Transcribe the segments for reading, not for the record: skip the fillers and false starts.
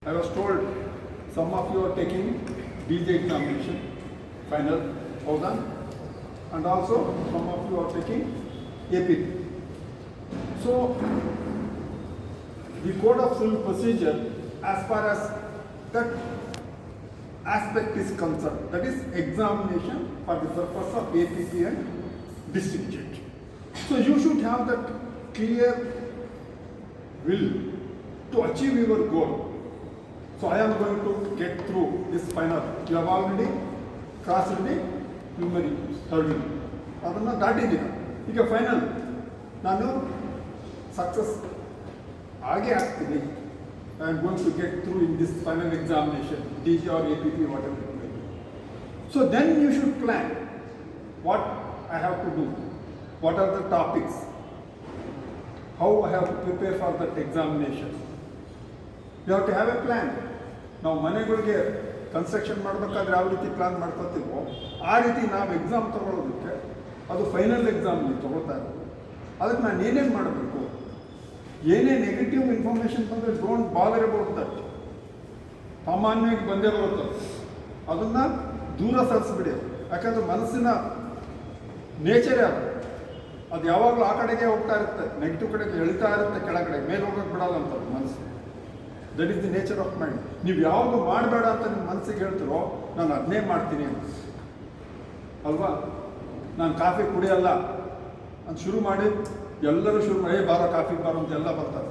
I was told some of you are taking DJ examination, final, hold on, and also some of you are taking APP. So, the Code of Civil Procedure, as far as that aspect is concerned, that is examination for the purpose of APP and district judge. So, you should have that clear will to achieve your goal. So I am going to get through this final. You have already crossed the preliminary hurdle. ಅದನ್ನು ದಾಟಿದ್ದೀರ. ಈಗ final ನಾನು success ಆಗೇ ಆಗ್ತೀನಿ. I am going to get through in this final examination, DG or APP, whatever it may be. So then you should plan what I have to do, what are the topics, how I have to prepare for that examination. You have to have a plan. ನಾವು ಮನೆಗಳಿಗೆ construction ಮಾಡಬೇಕಾದ್ರೆ ಯಾವ ರೀತಿ plan ಮಾಡ್ಕೊತೀವೋ ಆ ರೀತಿ ನಾವು exam ತೊಗೊಳೋದಕ್ಕೆ ಅದು final exam ತೊಗೊಳ್ತಾ ಇರೋದು. ಅದಕ್ಕೆ ನಾನು ಏನೇನು ಮಾಡಬೇಕು, ಏನೇ ನೆಗೆಟಿವ್ ಇನ್ಫಾರ್ಮೇಷನ್ ಬಂದರೆ ಡೋಂಟ್ ಬಾದರ್ ಅಬೌಟ್ ದಟ್. ಸಾಮಾನ್ಯವಾಗಿ ಬಂದೇ ಬರುತ್ತೆ, ಅದನ್ನು ದೂರ ಸರಿಸ್ಬಿಡಿ. ಯಾಕಂದರೆ ಮನಸ್ಸಿನ ನೇಚರೇ ಅದು ಯಾವಾಗಲೂ ಆ ಕಡೆಗೆ ಹೋಗ್ತಾ ಇರುತ್ತೆ, ನೆಗೆಟಿವ್ ಕಡೆಗೆ ಎಳಿತಾ ಇರುತ್ತೆ, ಕೆಳಗಡೆ ಮೇಲೆ ಹೋಗೋಕ್ಕೆ ಬಿಡೋಲ್ಲ ಅಂತ ಮನಸ್ಸು. That is the nature of mind. ನೀವು ಯಾವುದು ಮಾಡಬೇಡ ಅಂತ ನಿಮ್ಮ ಮನಸ್ಸಿಗೆ ಹೇಳ್ತಿರೋ ನಾನು ಅದನ್ನೇ ಮಾಡ್ತೀನಿ ಅಲ್ವಾ. ನಾನು ಕಾಫಿ ಕುಡಿಯಲ್ಲ ಅಂತ ಶುರು ಮಾಡಿ ಎಲ್ಲರೂ ಶುರು ಮಾಡಿ ಬಾರೋ ಕಾಫಿ ಬಾರೋ ಅಂತ ಎಲ್ಲ ಬರ್ತಾರೆ.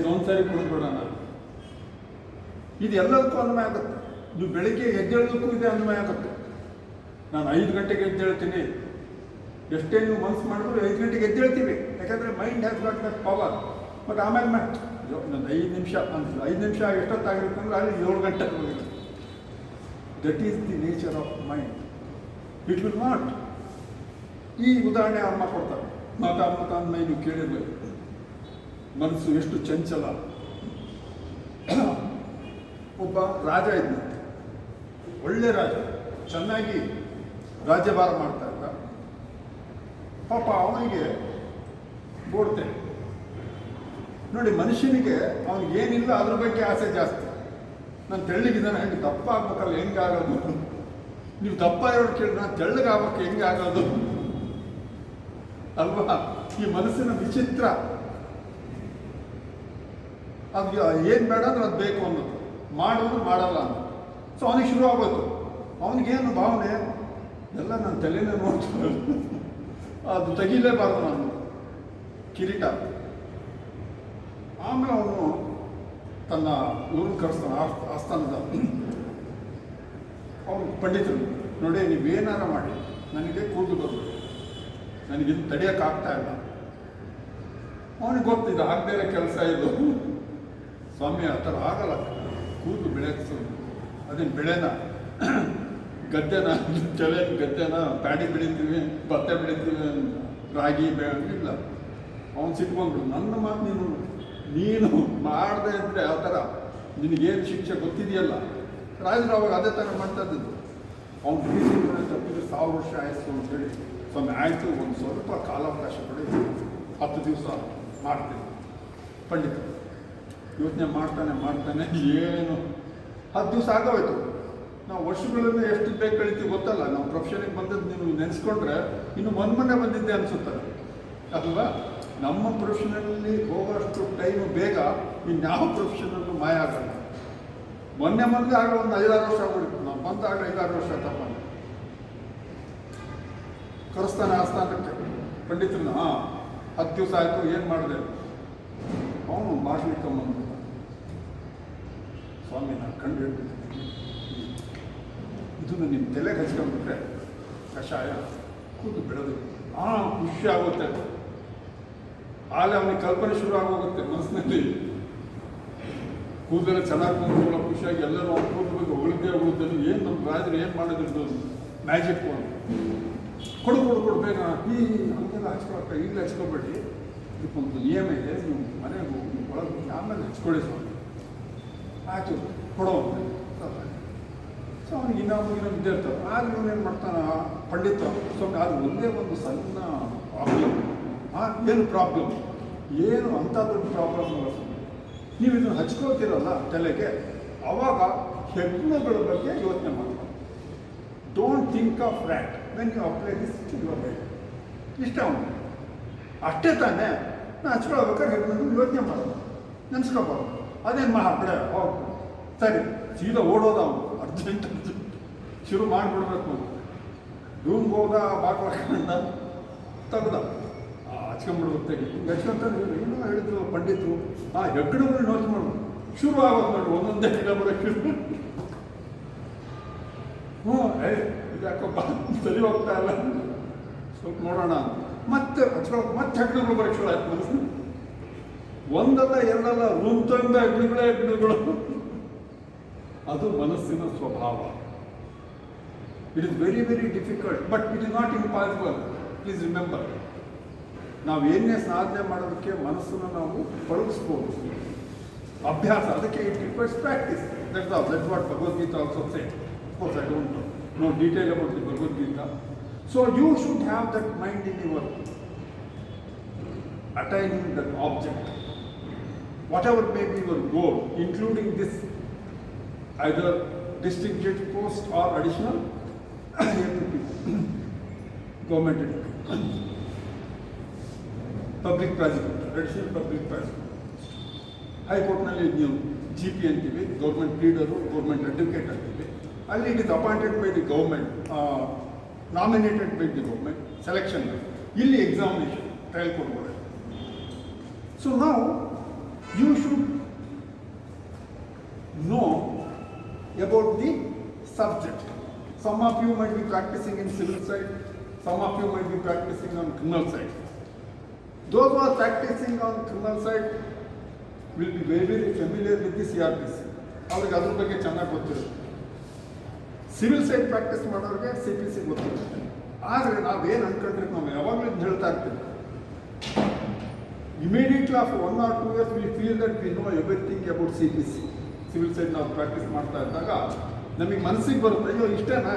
ಇದೊಂದು ಸಾರಿ ಕುಡಿದ್ಬೇಡ ನಾನು, ಇದು ಎಲ್ಲದಕ್ಕೂ ಅನ್ವಯ ಆಗುತ್ತೆ. ನೀವು ಬೆಳಿಗ್ಗೆ ಎದ್ದೇಳೋದಕ್ಕೂ ಇದೆ ಅನ್ವಯ ಆಗುತ್ತೆ. ನಾನು 5 ಗಂಟೆಗೆ ಎದ್ದೇಳ್ತೀನಿ, ಎಷ್ಟೇ ನೀವು ಮನಸ್ಸು ಮಾಡಿದ್ರು 5 ಗಂಟೆಗೆ ಎದ್ದೇಳ್ತೀವಿ, ಯಾಕಂದರೆ mind has got that power. But ಆಮೇಲೆ ಇನ್ನೊಂದು 5 ನಿಮಿಷ ಅನ್ಸುತ್ತೆ, 5 ನಿಮಿಷ ಎಷ್ಟೊತ್ತಾಗಿರುತ್ತೆ ಅಂದರೆ ಅಲ್ಲಿ 7 ಗಂಟೆ ಹೋಗಿರುತ್ತೆ. That is the nature of mind. It will not. ಈ ಉದಾಹರಣೆ ಅಮ್ಮ ಕೊಡ್ತಾರೆ, ಮಾತಾ ಅಂದಮೇಲೆ ನೀವು ಕೇಳಿರ್ಬೇಕು, ಮನಸ್ಸು ಎಷ್ಟು ಚಂಚಲ. ಒಬ್ಬ ರಾಜ ಇದ್ದಂತೆ, ಒಳ್ಳೆ ರಾಜ, ಚೆನ್ನಾಗಿ ರಾಜ್ಯಭಾರ ಮಾಡ್ತಾ ಇದ್ದ. ಪಾಪ ಅವನಿಗೆ ಬೋಡ್ತೆ ನೋಡಿ, ಮನುಷ್ಯನಿಗೆ ಅವ್ನಿಗೆ ಏನಿಲ್ಲ ಅದ್ರ ಬಗ್ಗೆ ಆಸೆ ಜಾಸ್ತಿ. ನಾನು ತೆಳ್ಳಗಿದ್ದಾನೆ, ಹೆಂಗೆ ದಪ್ಪ ಆಗ್ಬೇಕಲ್ಲ, ಹೆಂಗೆ ಆಗೋದು? ನೀವು ದಪ್ಪ ಇರೋರು ಕೇಳಿ ನಾನು ತೆಳ್ಳಗೆ ಆಗ್ಬೇಕು, ಹೆಂಗೆ ಆಗೋದು ಅಲ್ವಾ? ಈ ಮನಸ್ಸಿನ ವಿಚಿತ್ರ. ಅದು ಏನು ಬೇಡ ಅಂದ್ರೆ ಅದು ಬೇಕು ಅನ್ನೋದು, ಮಾಡೋದು ಮಾಡಲ್ಲ ಅನ್ನೋದು. ಸೊ ಅವನಿಗೆ ಶುರು ಆಗೋಯ್ತು. ಅವನಿಗೇನು ಭಾವನೆ, ಎಲ್ಲ ನನ್ನ ತಲೆನೇ ನೋಡ್ತಾರೆ, ಅದು ತೆಗಿಲೇಬಾರ್ದು ನಾನು ಕಿರೀಟ. ಆಮೇಲೆ ಅವನು ತನ್ನ ಊರು ಕರೆಸ್ತಾನೆ, ಆಸ್ಥಾನದ ಅವನು ಪಂಡಿತರು, ನೋಡಿ ನೀವೇನಾರ ಮಾಡಿ ನನಗೆ ಕೂದಲು ಬರಬೇಕು, ನನಗಿದು ತಡೆಯೋಕ್ಕಾಗ್ತಾ ಇಲ್ಲ. ಅವನಿಗೆ ಗೊತ್ತಿದೆ ಆಗದೇ ಇರೋ ಕೆಲಸ ಇದು. ಸ್ವಾಮಿ ಆ ಥರ ಆಗಲ್ಲ, ಕೂದಲು ಬೆಳೆಯೋದು ಅದೇನು ಬೆಳೆನ, ಗದ್ದೆನ, ಕೆಲವು ಗದ್ದೆನ ಪ್ಯಾಡಿ ಬೆಳಿತೀವಿ, ಭತ್ತ ಬೆಳಿತೀವಿ, ರಾಗಿ ಇಲ್ಲ. ಅವನು ಸಿಟ್ಕೊಂಡ್ರು, ನನ್ನ ಮಾತು ನೀನು ಮಾಡದೆ ಇದ್ದರೆ ಆ ಥರ ನಿನಗೇನು ಶಿಕ್ಷೆ ಗೊತ್ತಿದೆಯಲ್ಲ. ರಾಜರು ಅವಾಗ ಅದೇ ಥರ ಮಾಡ್ತಾ ಇದ್ದಿದ್ದು. ಅವ್ನು ಪ್ರೀತಿ ತಪ್ಪಿದ್ರೆ 1000 ವರ್ಷ ಆಯಿತು ಅಂತೇಳಿ, ಸ್ವಾಮಿ ಆಯಿತು, ಒಂದು ಸ್ವಲ್ಪ ಕಾಲಾವಕಾಶ ಕೊಡಿ, 10 ದಿವಸ ಮಾಡ್ತೀನಿ. ಪಂಡಿತ ಯೋಚನೆ ಮಾಡ್ತಾನೆ ಏನು 10 ದಿವಸ ಆಗೋಯ್ತು. ನಾವು ವರ್ಷಗಳಲ್ಲಿ ಎಷ್ಟು ಬೇಗ ಕಳಿತೀವಿ ಗೊತ್ತಲ್ಲ. ನಾವು ಪ್ರೊಫೆಷನಿಗೆ ಬಂದದ್ದು ನೀವು ನೆನೆಸ್ಕೊಂಡ್ರೆ ಇನ್ನು ಮೊನ್ನೆ ಬಂದಿದ್ದೆ ಅನಿಸುತ್ತದೆ ಅಲ್ವಾ. ನಮ್ಮ ಪ್ರೊಫೆಷನಲ್ಲಿ ಹೋಗೋಷ್ಟು ಟೈಮು ಬೇಗ ಇನ್ಯಾವ ಪ್ರೊಫೆಷನಲ್ಲೂ ಮಾಯ ಆಗಲ್ಲ. ಮೊನ್ನೆ ಆಗ ಒಂದು 5-6 ವರ್ಷ ಆಗ್ಬಿಡ್ತು. ನಾವು ಬಂದಾಗ 5-6 ವರ್ಷ ತಪ್ಪ ಕರೆಸ್ತಾನೆ ಆಸ್ಥಾನಕ್ಕೆ ಪಂಡಿತರನ್ನ. 10 ದಿವಸ ಆಯಿತು, ಏನು ಮಾಡಿದೆ? ಅವನು ಮಾಡ್ಲಿಕ್ಕಂಬಂದ, ಸ್ವಾಮಿ ನಾನು ಕಂಡು ಹೇಳ್ಬಿಡ್ತೀನಿ, ಇದನ್ನು ನಿಮ್ಮ ತಲೆಗೆ ಹಚ್ಕೊಂಡ್ಬಿಟ್ರೆ ಕಷಾಯ ಕೂತು ಬೆಳೆದು ಖುಷಿ ಆಗುತ್ತೆ. ಆಗ ಅವನಿಗೆ ಕಲ್ಪನೆ ಶುರು ಆಗೋಗುತ್ತೆ ಮನಸ್ಸಿನಲ್ಲಿ. ಕೂದಲೆಲ್ಲ ಚೆನ್ನಾಗಿ ಕೂತ್ಕೊಳ್ಳೋ ಖುಷಿಯಾಗಿ ಎಲ್ಲರೂ ಅವ್ನು ಕೂದಲು ಬಗ್ಗೆ ಹೊಗಳಿದ್ದೆ. ಏನು ನಮ್ಮ ರಾಜರು ಏನು ಮಾಡೋದಿದ್ದು ಮ್ಯಾಜಿಕ್ ಕೊಡು ಬೇಗ ಈ ಹಂಗೆಲ್ಲ ಹಚ್ಕೊಳಕ್ಕ ಈಗಲೇ ಹಚ್ಕೊಬೇಡಿ, ಇದಕ್ಕೊಂದು ನಿಯಮ ಇದೆ, ನೀವು ಮನೆಗೆ ಹೋಗಿ ಒಳಗೆ ಆಮೇಲೆ ಹಚ್ಕೊಳ್ಳಿ ಸ್ವಾಮಿ. ಆಯಿತು ಕೊಡೋ. ಸೊ ಅವನಿಗೆ ಇನ್ನೊಂದು ಇದ್ದೇ ಇರ್ತಾರೆ. ಆಗ ಇವನೇನು ಮಾಡ್ತಾನೆ ಪಂಡಿತ ಸ್ವಾಮಿ, ಅದು ಒಂದೇ ಒಂದು ಸಣ್ಣ ಪ್ರಾಬ್ಲಮ್. ಏನು ಪ್ರಾಬ್ಲಮ್? ಏನು ಅಂಥ ದೊಡ್ಡ ಪ್ರಾಬ್ಲಮ್ ಅಲ್ಲ. ನೀವು ಇದನ್ನು ಹಚ್ಕೋತಿರಲ್ಲ ತಲೆಗೆ, ಆವಾಗ ಹೆಗ್ಣಗಳ ಬಗ್ಗೆ ಯೋಚನೆ ಮಾಡಬೇಕು. Don't think of rat when you apply this to your life. ಇಷ್ಟ ಅವನು ಅಷ್ಟೇ ತಾನೇ. ನಾನು ಹಚ್ಕೊಳ್ಬೇಕಾದ್ರೆ ಹೆಗ್ಣಗಳು ಯೋಚನೆ ಮಾಡೋದು, ನೆನೆಸ್ಕೋಬಾರ್ದು. ಅದೇನು ಕಡೆ ಹೋಗ್ತು ಸರಿ ಸೀದಾ ಓಡೋದು ಅವನು ಅರ್ಜೆಂಟ್ ಶುರು ಮಾಡಿಬಿಡ್ಬೇಕು. ರೂಮ್ಗೆ ಹೋದ ಬಾಕ್ಲ ಹಾಕೊಂಡ ತೆಗ್ದ ಹಚ್ಕೊಂಡ್ಬಿಡ್ಬೇಕು ತೆಗಿ ಹಚ್ಕೊಂತಂದ್ರೆ ಏನೋ ಹೇಳಿದ್ರು ಪಂಡಿತರು. ಆ ಹೆಗ್ಗಣಗಳು ನೋಟ್ ಮಾಡೋದು ಶುರು ಆಗೋದು ನೋಡಿ, ಒಂದೊಂದೇ ಹೆಗ್ಗಣ ಬರೋಕ್ಕೆ ಶುರು. ಇದ್ಯಾಕಪ್ಪ ಸರಿ ಹೋಗ್ತಾ ಇಲ್ಲ, ಸ್ವಲ್ಪ ನೋಡೋಣ ಮತ್ತೆ ಹಚ್ಕೊಳಕ್ಕೆ ಮತ್ತೆ ಹೆಗ್ಗಣಗಳು ಬರೋಕ್ಕೆ ಶುರು ಆಯ್ತು ಮನಸ್ಸು. ಒಂದಲ್ಲ ಎರಡಲ್ಲ ರೂಮ್ ತಂದ ಹೆಗ್ಗಣಗಳು. ಅದು ಮನಸ್ಸಿನ ಸ್ವಭಾವ. It is very very difficult, but it is not impossible. Please remember, ನಾವು ಏನೇ ಸಾಧನೆ ಮಾಡೋದಕ್ಕೆ ಮನಸ್ಸನ್ನು ನಾವು ಪಳಗಿಸ್ಬೋದು. ಅಭ್ಯಾಸ, ಅದಕ್ಕೆ it requires practice. That's what Bhagavad Gita also say. Course I don't know detail about the Bhagavad Gita. So you should have that mind in your attaining that object, whatever may be your goal, including this either district judge post or additional APP, government education, public prosecutor, additional public prosecutor. High Court ನಲ್ಲಿ ನೀವು GP ಅಂತೀವಿ, government ಪ್ಲೀಡರು, government advocate ಅಂತೀವಿ. ಅಲ್ಲಿ it is appointed by the government, nominated by the government, selection. ಇಲ್ಲಿ examination, trial ಕೊಡ್ಬೋದು. So now you should know about the subject. Some of you might be practicing in civil side, some of you might be practicing on criminal side. Those who are practicing on criminal side will be very very familiar with the CRPC. ಅವ್ರಿಗೆ ಅದ್ರ ಬಗ್ಗೆ ಚೆನ್ನಾಗಿ ಗೊತ್ತಿರುತ್ತೆ. Civil side practice ಮಾಡೋರಿಗೆ CPC ಗೊತ್ತಿರುತ್ತೆ. ಆದರೆ ನಾವೇನು ಅನ್ಕೊಂಡ್ರೆ ನಾವು ಯಾವಾಗಲೂ ಹೇಳ್ತಾ ಇರ್ತೀವಿ, immediately after 1 or 2 years we feel that we know everything about CPC. Civil side ನಾವು ಪ್ರಾಕ್ಟೀಸ್ ಮಾಡ್ತಾ ಇದ್ದಾಗ ನಮಗೆ ಮನಸ್ಸಿಗೆ ಬರುತ್ತೆ, ಅಯ್ಯೋ ಇಷ್ಟೇನಾ,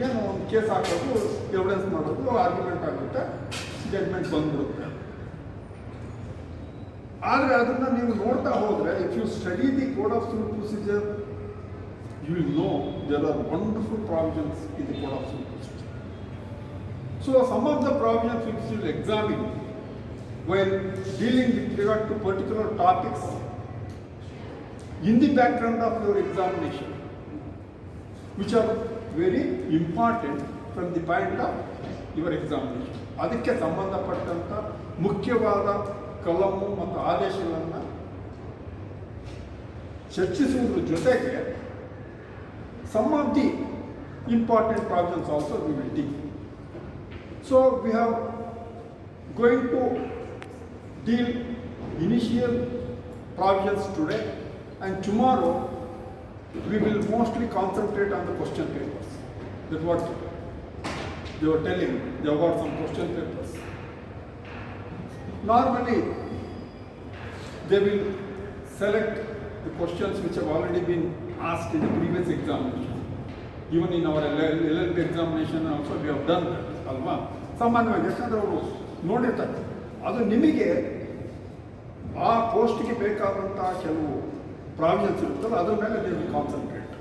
ಏನು ಒಂದು ಕೇಸ್ ಹಾಕೋದು, ಎವಿಡೆನ್ಸ್ ಮಾಡೋದು, ಆರ್ಗ್ಯುಮೆಂಟ್ ಆಗುತ್ತೆ, ಜಡ್ಮೆಂಟ್ ಬಂದ್ಬಿಡುತ್ತೆ. ಆದರೆ ಅದನ್ನು ನೀವು ನೋಡ್ತಾ ಹೋದರೆ, if you study the code of civil procedure, you will know there are wonderful provisions in the code of civil procedure. So some of the provisions which you will examine while dealing with regard to particular topics in the background of your examination, which are very important from the point of your examination. ಅದಕ್ಕೆ ಸಂಬಂಧಪಟ್ಟಂಥ ಮುಖ್ಯವಾದ ಕಲಮು ಮತ್ತು ಆದೇಶಗಳನ್ನು ಚರ್ಚಿಸುವುದರ ಜೊತೆಗೆ some of the important provisions also we will deal. So we have going to deal initial provisions today, and tomorrow we will mostly concentrate on the question papers. That's what they were telling. They have got some question papers. Normally they will select the questions which have already been asked in the previous examination. Even in our LLB examination also we have done that. ಅಲ್ವಾ? ಸಾಮಾನ್ಯವಾಗಿ ಯಾಕಂದ್ರೆ ಅವರು ನೋಡಿರ್ತಾರೆ, ಅದು ನಿಮಗೆ ಆ ಪೋಸ್ಟ್ಗೆ ಬೇಕಾದಂಥ ಕೆಲವು ಪ್ರಾವಿಷನ್ಸ್ ಇರುತ್ತಲ್ಲ, ಅದ್ರ ಮೇಲೆ they will concentrate.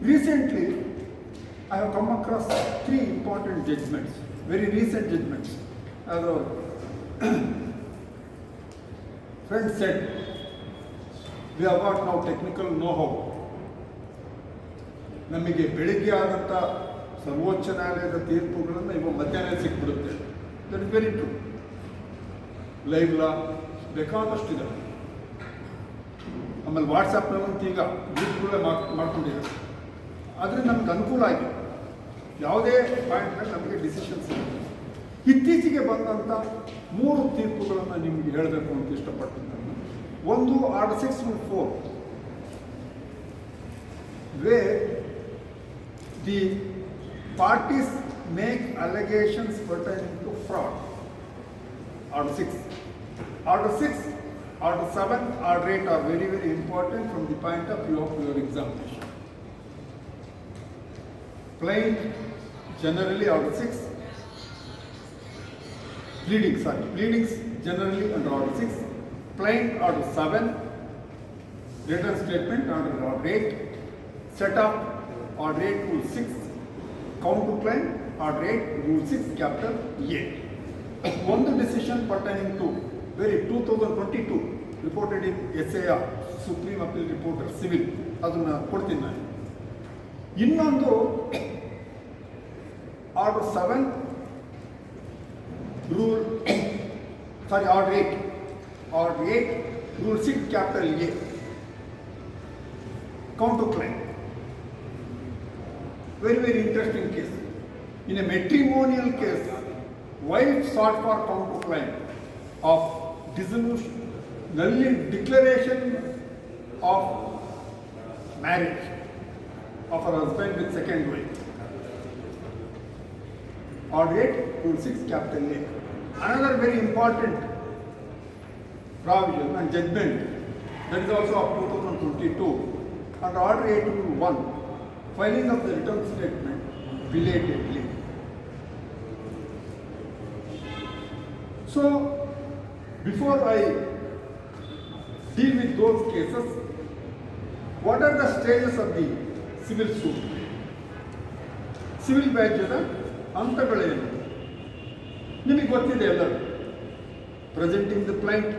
Recently I have come across 3 important judgments, very recent judgments. As our friend said, we have got now technical know-how. ನಮಗೆ ಬೆಳಿಗ್ಗೆ ಆದಂಥ ಸರ್ವೋಚ್ಚ ನ್ಯಾಯಾಲಯದ ತೀರ್ಪುಗಳನ್ನು ಇವಾಗ ಮಧ್ಯಾಹ್ನ ಸಿಕ್ಬಿಡುತ್ತೆ. That is very true. Live Law ಬೇಕಾದಷ್ಟಿದೆ. ಆಮೇಲೆ ವಾಟ್ಸಪ್ನಲ್ಲಂತ ಈಗ ಗ್ರೂಪ್ಗಳೇ ಮಾಡ್ಕೊಂಡಿದ್ದಾರೆ. ಆದರೆ ನಮ್ಗೆ ಅನುಕೂಲ ಆಗಿದೆ, ಯಾವುದೇ ಪಾಯಿಂಟ್ನಲ್ಲಿ ನಮಗೆ ಡಿಸಿಷನ್ಸ್ ಇದೆ. ಇತ್ತೀಚೆಗೆ ಬಂದಂಥ 3 ತೀರ್ಪುಗಳನ್ನು ನಿಮಗೆ ಹೇಳಬೇಕು ಅಂತ ಇಷ್ಟಪಡ್ತೀನಿ ನಾನು. ಒಂದು order 6/4 where the parties make allegations pertaining to fraud. Order 6. Order 6, Order 7, Order 8 are very very important from the point of view of your examination. Plaint generally Order 6, pleadings generally under Order 6, plaint Order 7, return statement under order rate, set up order rate rule 6, count to claim order rate rule 6 capital A. One decision pertaining to very 2022 reported in SAR Supreme Appeal Reporter Civil ಅದನ್ನು ಕೊಡ್ತೀನಿ ನಾನು. ಇನ್ನೊಂದು order 7 rule order 8 rule 6 capital A count to claim. Very interesting case. In a matrimonial case, wife sought for count to claim of dissolution, declaration of marriage of her husband with second wife. Order 8, Rule 6, capital A. Another very important provision and judgment that is also of 2022 under Order 8, Rule 1, filing of the return statement belatedly. So, before I deal with those cases, what are the stages of the civil suit? Civil ವ್ಯಾಜ್ಯದ ಹಂತಗಳೇನು ನಿಮಗೆ ಗೊತ್ತಿದೆ ಎಲ್ಲರೂ. Presenting the plaint,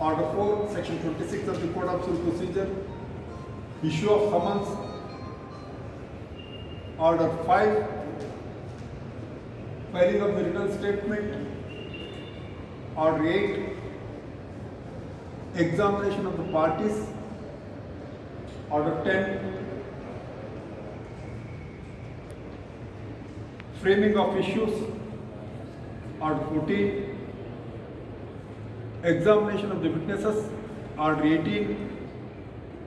Order 4, Section 26 of the Code of Civil Procedure, issue of summons, Order 5, filing of the return statement, Order 8, examination of the parties, Order 10, framing of issues, Order 14, examination of the witnesses, Order 18,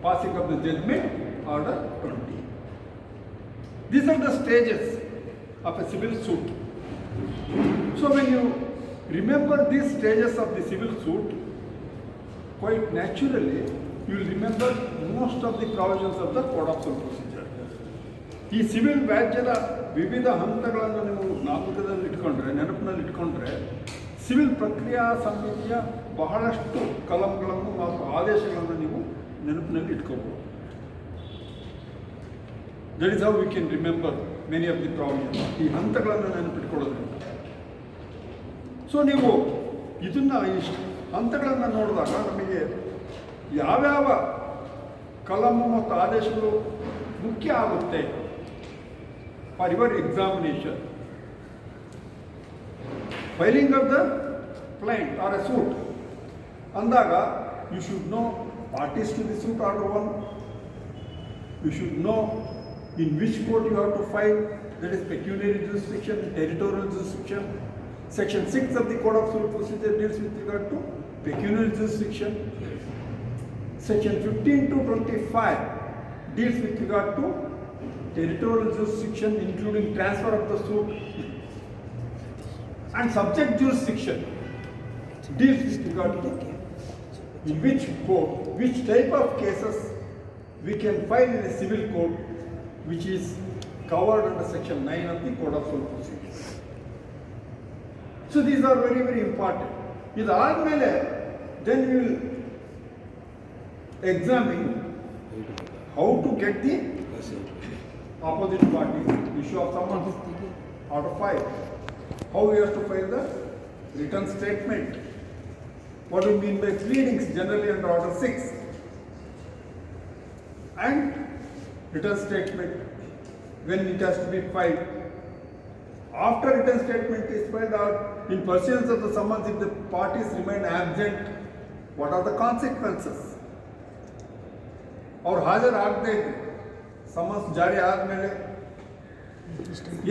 passing of the judgment, Order 20. These are the stages of a civil suit. So when you remember these stages of the civil suit, quite naturally you will remember most of the provisions of the Code of Civil Procedure. ಈ civil ವ್ಯಾಜ್ಯದ ವಿವಿಧ ಹಂತಗಳನ್ನು ನೀವು ಜ್ಞಾಪಕದಲ್ಲಿ ಇಟ್ಕೊಂಡ್ರೆ, ನೆನಪಿನಲ್ಲಿ ಇಟ್ಕೊಂಡ್ರೆ, civil ಪ್ರಕ್ರಿಯಾ ಸಮಿತಿಯ ಬಹಳಷ್ಟು ಕಲಂಗಳನ್ನು ಮತ್ತು ಆದೇಶಗಳನ್ನು ನೀವು ನೆನಪಿನಲ್ಲಿ ಇಟ್ಕೋಬಹುದು. That is how we can remember many of the provisions, ಈ ಹಂತಗಳನ್ನು ನೆನಪಿಟ್ಕೊಳ್ಳೋದ್ರಿಂದ. ಸೊ ನೀವು ಇದನ್ನು ಇಷ್ಟು ಹಂತಗಳನ್ನು ನೋಡಿದಾಗ ನಮಗೆ ಯಾವ್ಯಾವ ಕಲಮು ಮತ್ತು ಆದೇಶಗಳು ಮುಖ್ಯ ಆಗುತ್ತೆ for your examination. Filing of the plaint or a suit ಅಂದಾಗ you should know parties to the suit order 1, you should know in which court you have to file, that is pecuniary jurisdiction, territorial jurisdiction. Section 6 of the Code of Civil Procedure deals with regard to pecuniary jurisdiction. Section 15 to 25 deals with regard to territorial jurisdiction, including transfer of the suit. And subject jurisdiction deals with regard to in which court, which type of cases we can file in a civil court, which is covered under Section 9 of the Code of Civil Procedure. So these are very important. Idadmele then we will examine how to get the opposite party, issue of summons, Order 5, how we have to file the return statement, what we mean by pleadings generally under Order 6, and return statement when it has to be filed. After return statement is filed or in pursuance of the summons, if the parties remain absent, what are the consequences? ಅವ್ರು ಹಾಜರಾಗದೇ ಇದ್ರೆ summons ಜಾರಿ ಆದಮೇಲೆ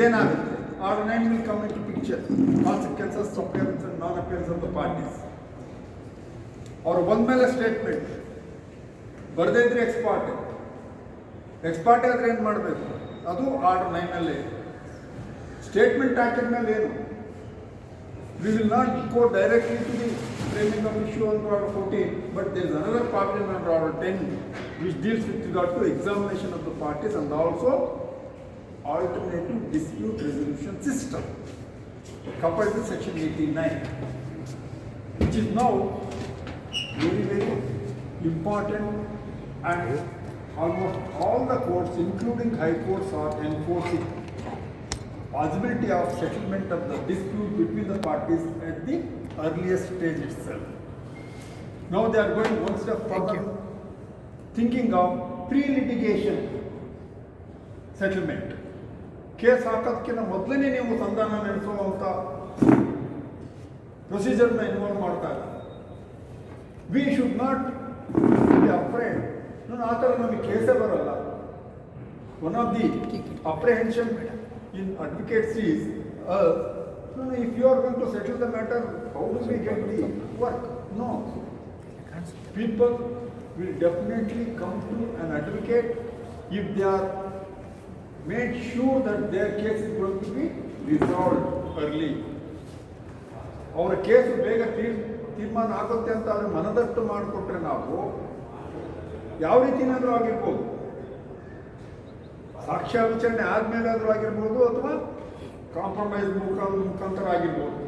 ಏನಾಗುತ್ತೆ? Order 9 will come into picture, consequences of appearance and non-appearance of the parties. ಅವ್ರು ಬಂದಮೇಲೆ statement ಬರದೇ ಇದ್ರೆ ಎಕ್ಸ್ಪಾರ್ಟ್ ಆದರೆ ಏನು ಮಾಡಬೇಕು? ಅದು Order 9 ಸ್ಟೇಟ್ಮೆಂಟ್ ಹಾಕಿದ ಮೇಲೆ ಏನು? We will not go directly to the framing of issue under Order 14, but there is another provision under Order 10 which deals with regard to examination of the parties and also alternative dispute resolution system coupled with Section 89, which is now very important, and almost all the courts, including high courts, are enforcing possibility of settlement of the dispute between the parties at the earliest stage itself. Now they are going one step further, thinking of pre-litigation settlement. Case ಹಾಕೋದಕ್ಕಿಂತ ಮೊದಲನೇ ನೀವು ಸಂಧಾನ ನಡೆಸುವಂಥ ಪ್ರೊಸೀಜರ್ನ involve ಮಾಡ್ತಾ ಇಲ್ಲ. We should not be afraid. ನಾನು ಆ ಥರ ನಮಗೆ ಕೇಸೇ ಬರಲ್ಲ. One of the apprehension in advocates is, if you are going to settle the matter, how do we get the work? No. People will definitely come to an advocate if they are made sure that their case is going to be resolved early. ಅವರ case ಬೇಗ ತೀರ್ಮಾನ ಆಗುತ್ತೆ ಅಂತ ಅವ್ರಿಗೆ ಮನದಟ್ಟು ಮಾಡಿಕೊಟ್ರೆ ನಾವು ಯಾವ ರೀತಿನಾದರೂ ಆಗಿರ್ಬೋದು, ಸಾಕ್ಷ್ಯ ವಿಚಾರಣೆ ಆದಮೇಲಾದರೂ ಆಗಿರ್ಬೋದು ಅಥವಾ ಕಾಂಪ್ರಮೈಸ್ ಮುಖಾಂತರ ಆಗಿರ್ಬೋದು.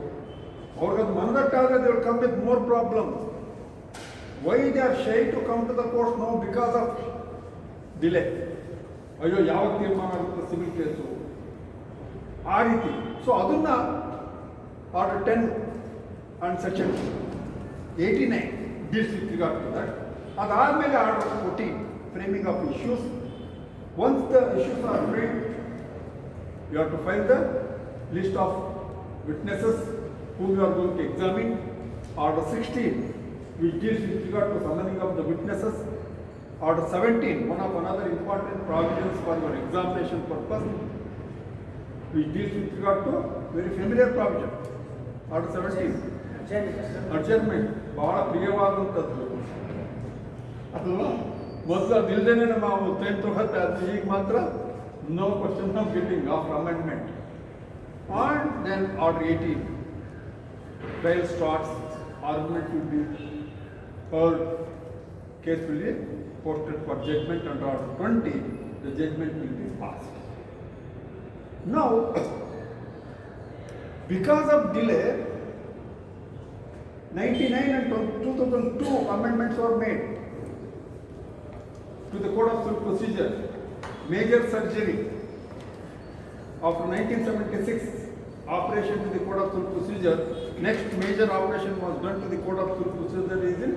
ಅವ್ರಿಗದು ಮನದಟ್ಟಾದರೆ they will come with more problem. Why they are shy to come to the court no because of delay. ಅಯ್ಯೋ ಯಾವಾಗ ತೀರ್ಮಾನ ಆಗುತ್ತೆ ಸಿವಿಲ್ ಕೇಸು, ಆ ರೀತಿ. ಸೊ ಅದನ್ನು order 10 and section 89 deals with regard to that. ಅದಾದಮೇಲೆ order 14 framing of issues. Once the issues are framed, you have to file the list of witnesses whom you are going to examine. Order 16, which deals with regard to summoning of the witnesses. Order 17, one of another important provisions for your examination purpose, which deals with regard to very familiar provision. Order 17, adjournment, ಬಹಳ ಪ್ರಿಯವಾದಂಥದ್ದು. ಅದು ಮೊದಲು ಅದು ಇಲ್ಲದೇ ನಾವು time ತಗೋತ್ತೆ. ಅದು ಈಗ ಮಾತ್ರ no question of getting after amendment. And then order 18, trial starts, argument will be heard, case will be posted for judgment, and order 20, the judgment will be passed. Now, because of delay, 99 and 2002 amendments were made to the Code of Civil Procedure. Major surgery after 1976, operation to the Code of Civil Procedure. Next major operation was done to the Code of Civil Procedure is in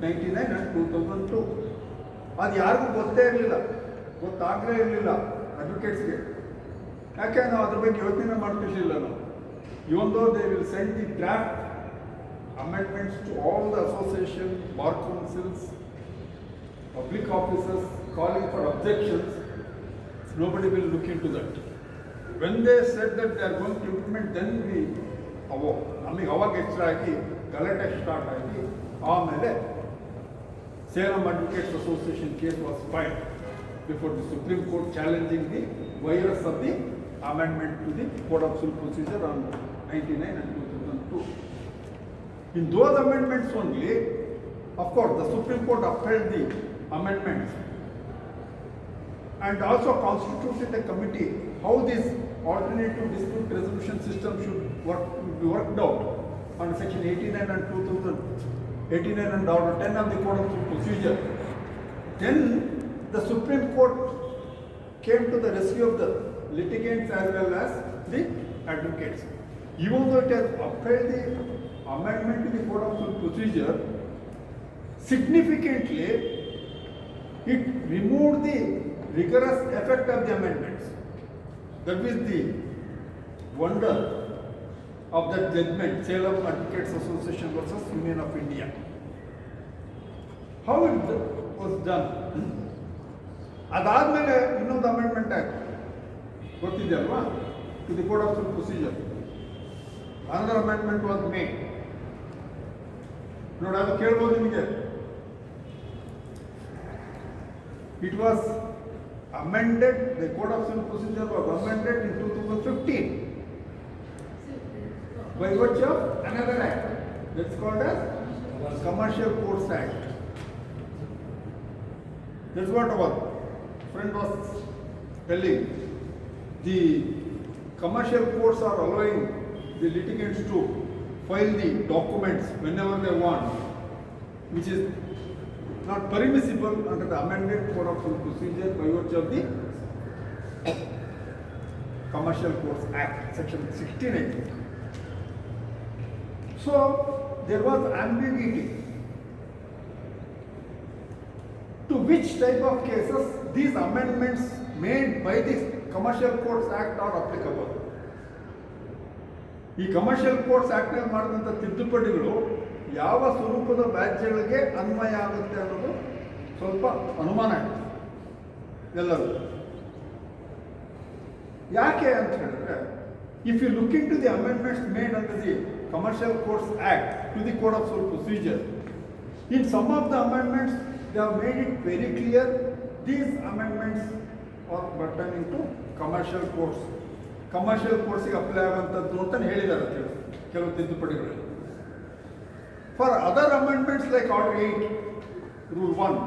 99 and 2002. ಅದು ಯಾರಿಗೂ ಗೊತ್ತೇ ಇರಲಿಲ್ಲ, ಗೊತ್ತಾಗಲೇ ಇರಲಿಲ್ಲ ಅಡ್ವೊಕೇಟ್ಸ್ಗೆ. ಯಾಕೆ ನಾವು ಅದ್ರ ಬಗ್ಗೆ ಯೋಚನೆ ಮಾಡ್ತಿರ್ಲಿಲ್ಲ ನಾವು. Even though they will send the draft amendments to all the association, bar councils, public officers, calling for objections, nobody will look into that. When they said that they are going to implement, then we ನಮಗೆ ಅವಾಗ ಎಚ್ಚರ ಆಗಿ ಗಲಾಟೆ start ಆಗಿ ಆಮೇಲೆ Salem Advocates Association case was filed before the Supreme Court challenging the virus of the amendment to the Code of Civil Procedure on 99 and 2002. In those amendments only, of course, the Supreme Court upheld the amendments and also constituted a committee how this alternative dispute resolution system should be worked out on section 89 and 2089 and order 10 of the Code of Civil Procedure. Then the Supreme Court came to the rescue of the litigants as well as the advocates. Even though it has upheld the amendment to the Code of Civil Procedure, significantly it removed the rigorous effect of the amendments. That is the wonder of that judgment, Salem Advocates Association versus Union of India. How it was done? ಅದಾದಮೇಲೆ ಇನ್ನೊಂದು amendment ಆಯ್ತು, ಗೊತ್ತಿದೆ ಅಲ್ವಾ, to the code of civil procedure. Another amendment was made. ನೋಡಿ, ಅದು ಕೇಳ್ಬೋದು ನಿಮಗೆ. It was amended, the Code of Civil Procedure was amended in 2015 by virtue of another act that's called as Commercial Courts Act. That's what our friend was telling. The commercial courts are allowing the litigants to file the documents whenever they want, which is not permissible under the amended Code of Civil Procedure by virtue of the Commercial Courts Act, Section 1680. So there was ambiguity to which type of cases these amendments made by the Commercial Courts Act are applicable. ಈ commercial courts act ನಲ್ಲಿ ಮಾಡಿದಂಥ ತಿದ್ದುಪಡಿಗಳು ಯಾವ ಸ್ವರೂಪದ ವ್ಯಾಜ್ಯಗಳಿಗೆ ಅನ್ವಯ ಆಗುತ್ತೆ ಅನ್ನೋದು ಸ್ವಲ್ಪ ಅನುಮಾನ ಇದೆ ಎಲ್ಲರೂ. ಯಾಕೆ ಅಂತ ಹೇಳಿದ್ರೆ, if you look in to the amendments made under the commercial courts act to the code of civil procedure, in some of the amendments they have made it very clear these amendments are pertaining to commercial courts. Commercial ಕೋರ್ಟ್ಸಿಗೆ apply ಆಗುವಂಥದ್ದು ಅಂತ ಹೇಳಿದ್ದಾರೆ ಕೆಲವು ತಿದ್ದುಪಡಿಗಳಲ್ಲಿ. For other amendments like order 8, rule 1,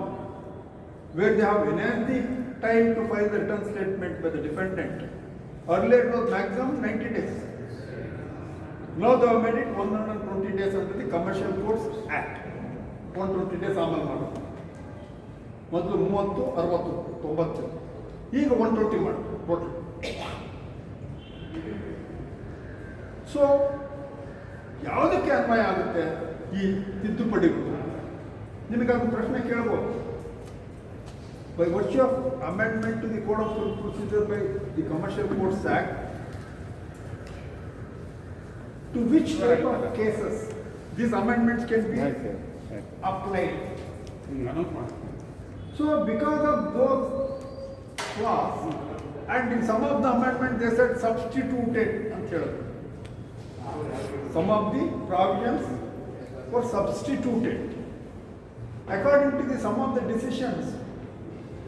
where they have enhanced the time to file the return statement by the defendant. Earlier it was maximum 90 days. Now they have made it 120 days under the Commercial Courts Act. 120 days amal ಮಾಡೋದು. ಮೊದಲು 30, 60, 90, ಈಗ 120 ಮಾಡೋದು total. So ಯಾವುದಕ್ಕೆ ಅನ್ವಯ ಆಗುತ್ತೆ ಈ ತಿದ್ದುಪಡಿಗಳು? ನಿಮಗೊಂದು ಪ್ರಶ್ನೆ ಕೇಳಬಹುದು. By virtue of amendment to the Code of Civil Procedure by the Commercial Courts Act, to which type of cases these amendments can be applied? So because of those clauses, and in some of the amendments they said substituted ಅಂತ ಹೇಳಿದ್ರು. Some of the provisions were substituted. According to some of the decisions,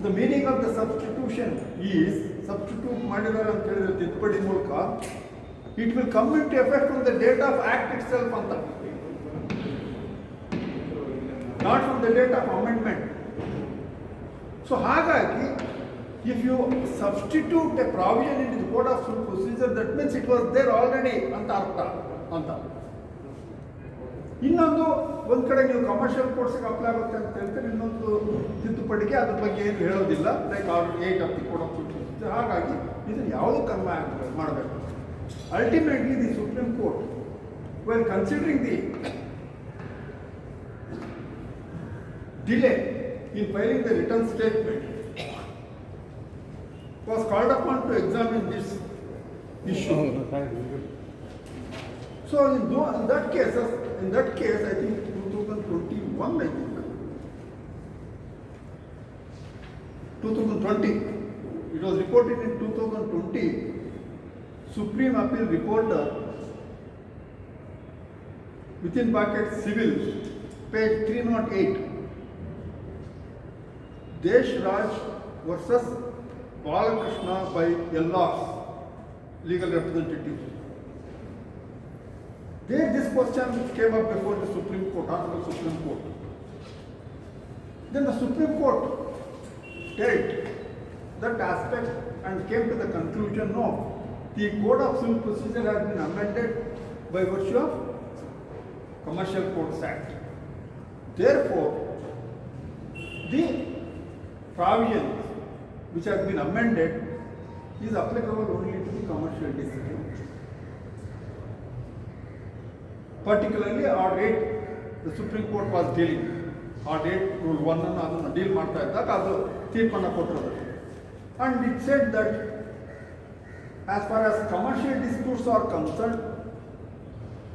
the meaning of the substitution is substitute ಮಾಡಿದ್ದಾರೆ ಅಂತ ಹೇಳಿದ್ರೆ ತಿದ್ದುಪಡಿ ಮೂಲಕ it will come into effect from the date of act itself ಅಂತ, not from the date of amendment. So ಹಾಗಾಗಿ if you substitute a provision into the Code of Civil Procedure, that means it was there already ಅಂತ ಅರ್ಥ ಅಂತ. ಇನ್ನೊಂದು ಒಂದು ಕಡೆ ನೀವು commercial ಕೋರ್ಟ್ಸ್ಗೆ apply ಆಗುತ್ತೆ ಅಂತ ಹೇಳ್ತಾರೆ, ಇನ್ನೊಂದು ತಿದ್ದುಪಡಿಗೆ ಅದ್ರ ಬಗ್ಗೆ ಏನು ಹೇಳೋದಿಲ್ಲ, like order 8 of the code of civil procedure. ಹಾಗಾಗಿ ಇದನ್ನು ಯಾವುದಕ್ಕೆ ಅನ್ವಯ ಮಾಡಬೇಕು? Ultimately the supreme court well considering the delay in filing the return statement was called upon to examine this issue. So in that case, I think 2021, I think 2020, it was reported in 2020. Supreme Appeal Reporter, within bracket civil, page 308, Desh Raj versus Balakrishna by Yellows, legal representative. There this question came up before the Supreme Court, Honorable Supreme Court. Then the Supreme Court dealt that aspect and came to the conclusion, no, the Code of Civil Procedure has been amended by virtue of Commercial Courts Act. Therefore, the provision which has been amended is applicable only to the commercial dispute. Particularly Order 8, the Supreme Court was dealing. Order 8, Rule 1 ಅನ್ನು ಅದನ್ನು deal ಮಾಡ್ತಾ ಇದ್ದಾಗ ಅದು ತೀರ್ಪನ್ನು ಕೊಟ್ಟಿರೋದು. And it said that as far as commercial disputes are concerned,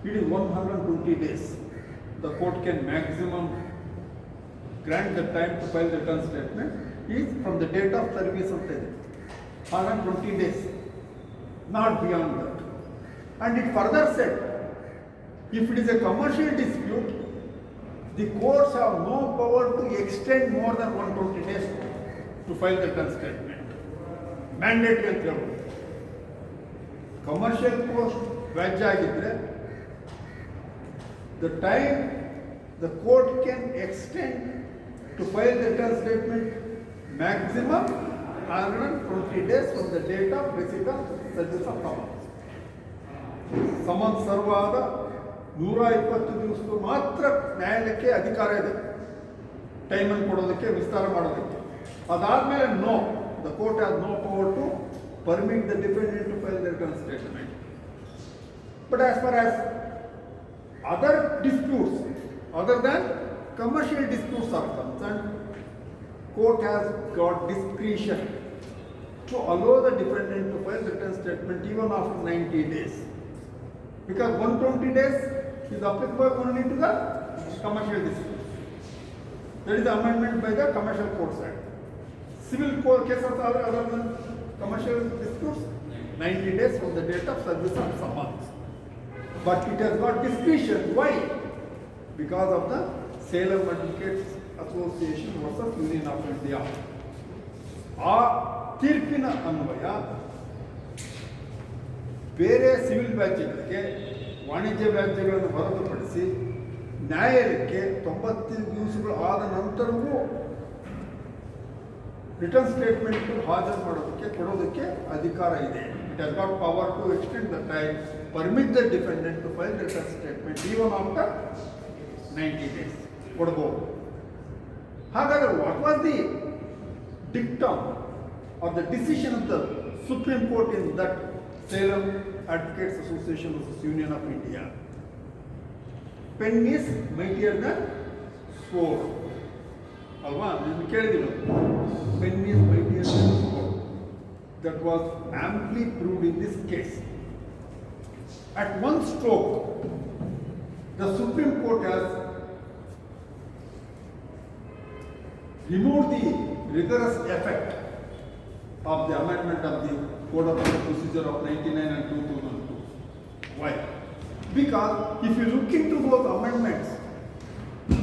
it is 120 days. The court can maximum grant the time to file the return statement is from the date of service of the 120 days, not beyond that. And it further said, if it is a commercial dispute, the courts have no power to extend more than 120 days to file the return statement. Mandatory ಅಂತ ಹೇಳೋದು. Commercial court ವ್ಯಾಜ್ಯ ಆಗಿದ್ರೆ the time the court can extend to file the return statement maximum 120 days from the date of receipt of service of summons. Summons serve ಆದ 120 ದಿವಸಕ್ಕೂ ಮಾತ್ರ ನ್ಯಾಯಾಲಯಕ್ಕೆ ಅಧಿಕಾರ ಇದೆ. ಟೈಮನ್ನು ಕೊಡೋದಕ್ಕೆ, ವಿಸ್ತಾರ ಮಾಡೋದಕ್ಕೆ. ಅದಾದಮೇಲೆ no, the court has no power to permit the defendant to file their return statement. But as far as other disputes, other than commercial disputes are concerned, court has got discretion to allow the defendant to file return statement even after 90 days. Because 120 days is applicable only to the commercial disputes. That is the amendment by the Commercial Courts Act. Civil court cases are other than commercial disputes, 90 days from the date of service of summons. But it has got discretion. Why? Because of the Salem Advocates Association versus Union of India. ಆ ತೀರ್ಪಿನ ಅನ್ವಯ ಬೇರೆ civil ವ್ಯಾಜ್ಯಗಳಿಗೆ, ವಾಣಿಜ್ಯ ವ್ಯಾಜ್ಯಗಳನ್ನು ಹೊರತುಪಡಿಸಿ ನ್ಯಾಯಾಲಯಕ್ಕೆ 90 ದಿವಸಗಳು ಆದ ನಂತರವೂ ರಿಟರ್ನ್ ಸ್ಟೇಟ್ಮೆಂಟ್ ಹಾಜರು ಮಾಡೋದಕ್ಕೆ, ಕೊಡೋದಕ್ಕೆ ಅಧಿಕಾರ ಇದೆ. It has got power to extend the time, permit the defendant to file return statement even after 90 days ಕೊಡ್ಬೋದು. ಹಾಗಾದರೆ what was the dictum or the decision of the supreme court in that Salem advocates association versus union of India? Pen is mightier than sword ಅಲ್ವಾ? ನೀವು ಕೇಳಿದಿಲ್ಲ, pen is mightier than sword. That was amply proved in this case. At one stroke, the Supreme Court has removed the rigorous effect of the amendment of the Code of Procedure of 99 and 2002. Why? Because if you look into those amendments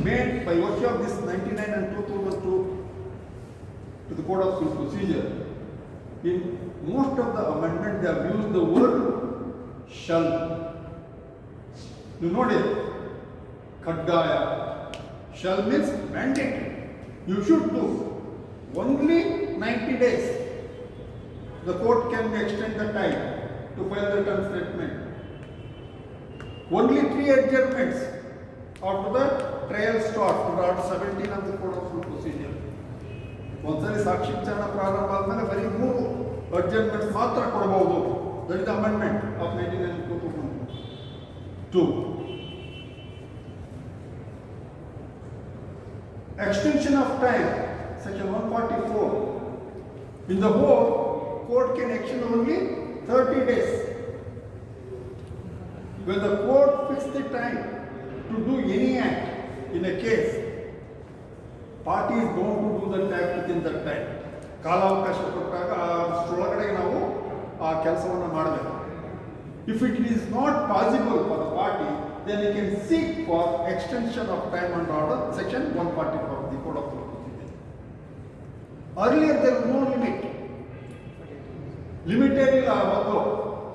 made by virtue of this 99 and 2002 to the Code of Civil Procedure, in most of the amendments they have used the word shall. You know it, Kaddaya. Shall means mandatory. You should do. Only 90 days. The court can extend the time to file the return statement. Only 3 adjournments after the trial starts under Article 17 of the Code of Civil Procedure. ಒಂದ್ಸರಿ ಸಾಕ್ಷಿ ವಿಚಾರಣೆ ಪ್ರಾರಂಭ ಆದಮೇಲೆ ಬರೀ 3 ಅಡ್ಜರ್ಮೆಂಟ್ಸ್ ಮಾತ್ರ ಕೊಡಬಹುದು. That is amendment of 1992. Extension of time, section 144. In the whole, court can extend only 30 days. When the court fixed the time to do any act in a case, party is going to do the act within that time. ಕಾಲಾವಕಾಶ ಕೊಟ್ಟಾಗ ಅಷ್ಟರೊಳಗಡೆ ನಾವು ಆ ಕೆಲಸವನ್ನು ಮಾಡಬೇಕು. If it is not possible for the party, then he can seek for extension of time and order, section 144 of the Code of Civil Procedure. Earlier there was no limit. Limited ಇಲ್ಲ ಅವತ್ತು,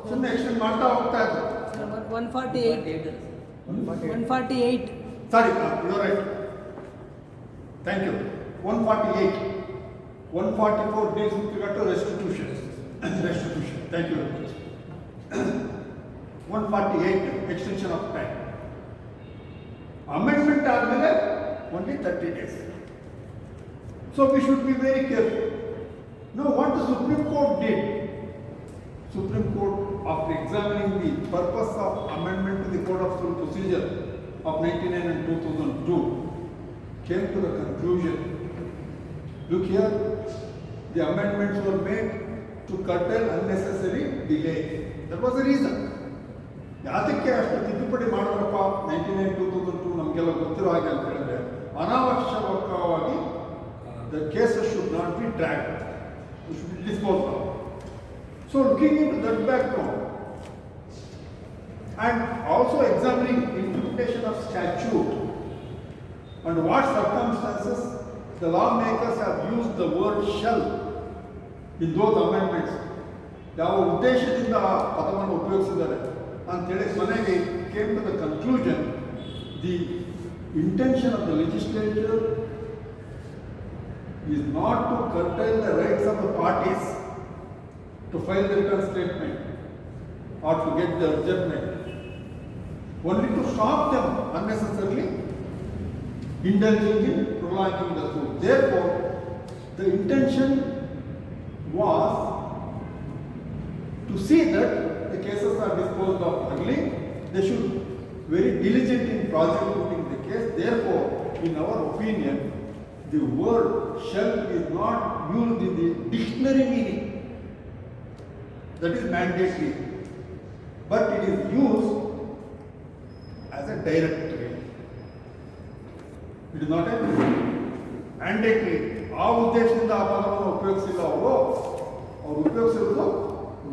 ಸುಮ್ಮನೆ extend ಮಾಡ್ತಾ ಹೋಗ್ತಾ ಇದ್ರು. 148. Sorry, you are right. Thank you. 148. 144 deals with regard to restitution. Restitution. Thank you very much. 148 extension of time. Amendment ಆದಮೇಲೆ only 30 days. So we should be very careful. Now what the Supreme Court did, Supreme Court, after examining the purpose of amendment to the Code of Civil Procedure of 99 and 2002, came to the conclusion, look here, the amendments were made to curtail unnecessary delay. That was the reason. ಯಾತಕ್ಕೆ ಅಷ್ಟು ತಿದ್ದುಪಡಿ ಮಾಡೋರಪ್ಪ 99 2002 ನಮಗೆಲ್ಲ ಗೊತ್ತಿರೋ ಹಾಗೆ ಅಂತ ಹೇಳಿದ್ರೆ, ಅನಾವಶ್ಯಕವಾಗಿ the cases should not be dragged, it should be disposed of. So looking into that background and also examining interpretation of statute and what circumstances the lawmakers have used the word shall in those amendments, ಯಾವ ಉದ್ದೇಶದಿಂದ ಆ ಪದವನ್ನು ಉಪಯೋಗಿಸಿದ್ದಾರೆ ಅಂತೇಳಿ ಕೊನೆಗೆ came to the conclusion, the intention of the legislature is not to curtail the rights of the parties to file the return statement or to get the adjournment, only to stop them unnecessarily indulging in prolonging the suit. Therefore, the intention was to see that the cases are disposed of early. They should very diligent in prosecuting the case. Therefore, in our opinion, the word shall is not used in the dictionary meaning. That is mandatory. But it is used as a directory. It is not a mandatory. ಆ ಉದ್ದೇಶದಿಂದ ಆ ಪದವನ್ನು ಉಪಯೋಗಿಸಿಲ್ಲ ಅವರು ಉಪಯೋಗಿಸಿರುವುದು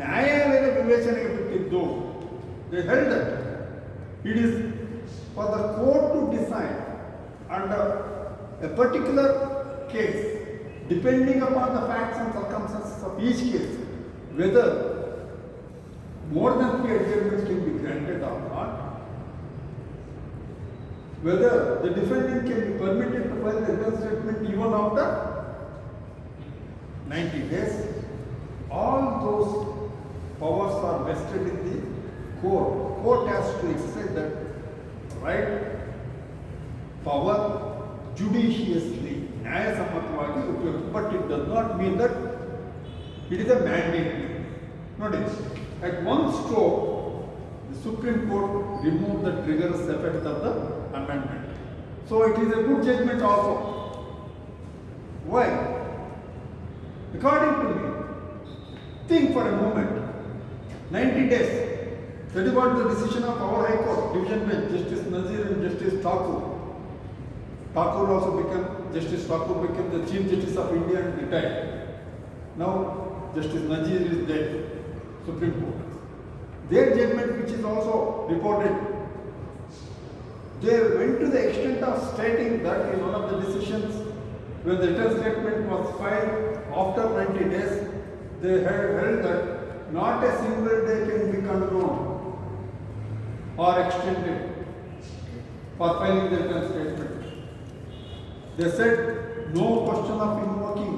ನ್ಯಾಯಾಲಯದ ವಿವೇಚನೆಗೆ ಬಿಟ್ಟಿದ್ದು. They held that it is for the court to decide under a particular case, depending upon the facts and circumstances of each case, whether more than 3 adjournments can be granted or not, whether the defendant can be permitted to file the written statement even after 90 days. All those powers are vested in the court. Court has to exercise that right power judiciously, ನ್ಯಾಯಸಮ್ಮತವಾಗಿ ಉಪಯೋಗ. But it does not mean that it is a mandate. Notice, at one stroke, the Supreme Court removed the triggerous effect of the amendment. So it is a good judgment also. Why? According to me, think for a moment. 90 days. That is what the decision of our High Court, Division Bench, Justice Nazir and Justice Thakur. Thakur also became, Justice Thakur became the Chief Justice of India and retired. Now Justice Nazir is dead, Supreme Court. Their judgment, which is also reported, they went to the extent of stating that in one of the decisions, when the written statement was filed after 90 days, they had held that not a single day can be condoned or extended for filing the written statement. They said no question of invoking